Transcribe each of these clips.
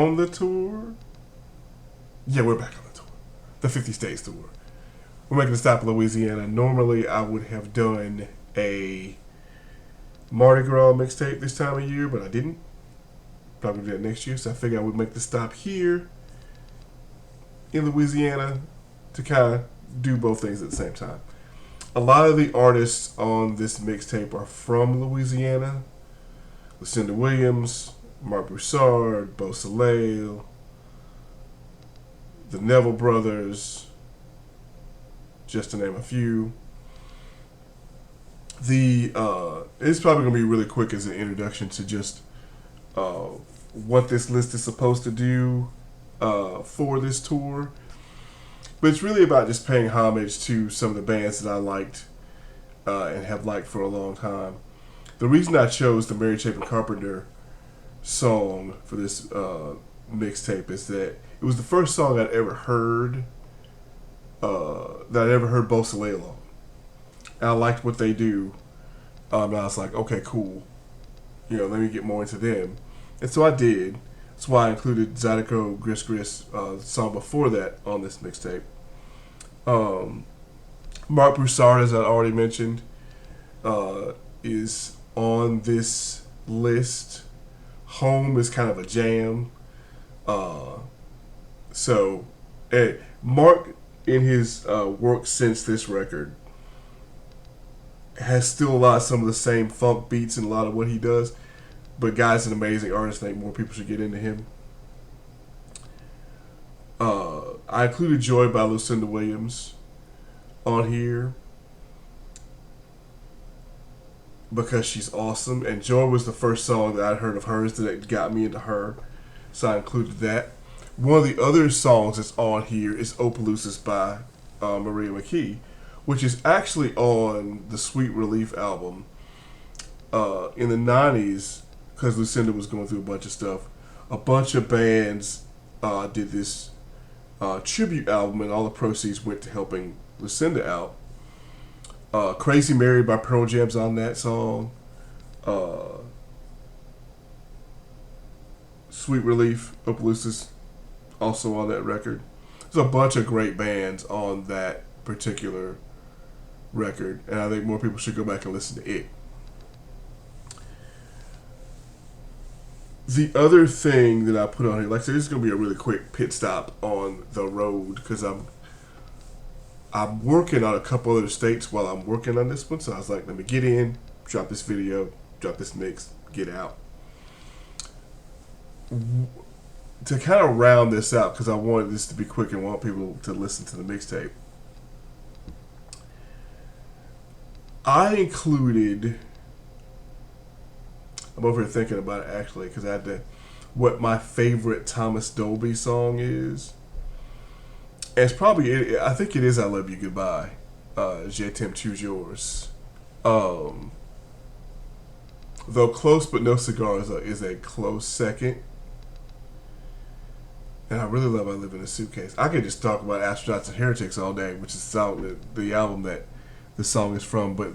on the tour. Yeah, we're back on the tour. The 50 States tour. We're making a stop in Louisiana. Normally, I would have done a Mardi Gras mixtape this time of year, but I didn't. Probably do that next year, so I figured I would make the stop here in Louisiana to kind of do both things at the same time. A lot of the artists on this mixtape are from Louisiana. Lucinda Williams, Mark Broussard, Beau Soleil, the Neville Brothers, just to name a few. It's probably going to be really quick as an introduction to just what this list is supposed to do for this tour. But it's really about just paying homage to some of the bands that I liked and have liked for a long time. The reason I chose the Mary Chapin Carpenter song for this mixtape is that it was the first song I'd ever heard Beau Soleil on. And I liked what they do. And I was like, okay, cool. Let me get more into them. And so I did. That's why I included Zydeco Gris Gris, song before that, on this mixtape. Mark Broussard, as I already mentioned, is on this list. Home is kind of a jam. Mark, in his work since this record, has still some of the same funk beats in a lot of what he does. But guy's an amazing artist. I think more people should get into him. I included Joy by Lucinda Williams on here because she's awesome. And Joy was the first song that I'd heard of hers that got me into her. So I included that. One of the other songs that's on here is Opelousas by Maria McKee, which is actually on the Sweet Relief album. In the 90s, because Lucinda was going through a bunch of stuff, a bunch of bands did this tribute album, and all the proceeds went to helping Lucinda out. Crazy Mary by Pearl Jam's on that song. Sweet Relief, Opelousas, also on that record. There's a bunch of great bands on that particular record, and I think more people should go back and listen to it. The other thing that I put on here, like I said, this is going to be a really quick pit stop on the road because I'm working on a couple other states while I'm working on this one. So I was like, let me get in, drop this video, drop this mix, get out. To kind of round this out, because I wanted this to be quick and want people to listen to the mixtape, I included... I'm over here thinking about it actually because I had what my favorite Thomas Dolby song is. And it's probably, I think it is I Love You Goodbye. Je t'aime toujours. Though Close But No Cigar is a close second. And I really love I Live in a Suitcase. I could just talk about Astronauts and Heretics all day, which is the album that the song is from. But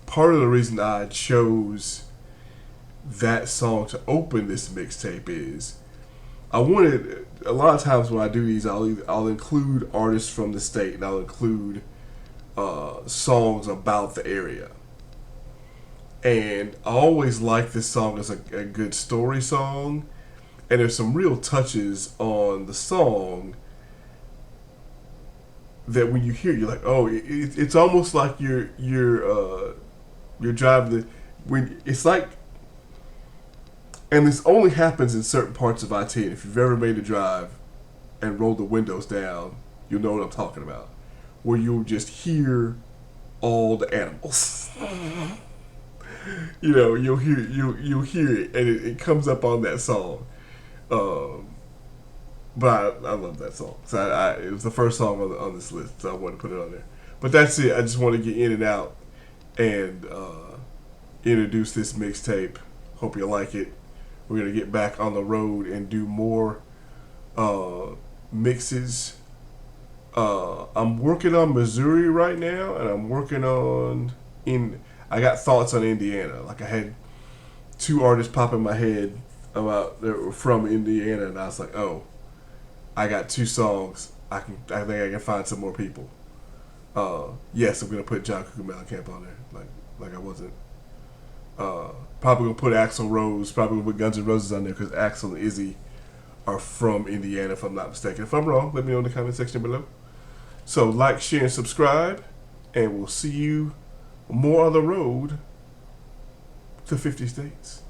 part of the reason I chose that song to open this mixtape is I wanted, a lot of times when I do these, I'll include artists from the state and I'll include songs about the area. And I always like this song as a good story song, and there's some real touches on the song that when you hear it, you're like, oh, it's almost like you're driving when it's like. And this only happens in certain parts of IT. And if you've ever made a drive and rolled the windows down, you'll know what I'm talking about. Where you'll just hear all the animals. You'll hear it, and it comes up on that song. But I love that song. So it was the first song on this list, so I wanted to put it on there. But that's it. I just want to get in and out and introduce this mixtape. Hope you like it. We're going to get back on the road and do more mixes. I'm working on Missouri right now, and I'm working on... I got thoughts on Indiana. Like, I had two artists pop in my head about they were from Indiana, and I was like, oh, I got 2 songs. I think I can find some more people. Yes, I'm gonna put John Cougar Mellencamp on there. Like I wasn't. Probably gonna put Axl Rose. Probably gonna put Guns N' Roses on there because Axl and Izzy are from Indiana, if I'm not mistaken. If I'm wrong, let me know in the comment section below. So like, share, and subscribe, and we'll see you more on the road to 50 states.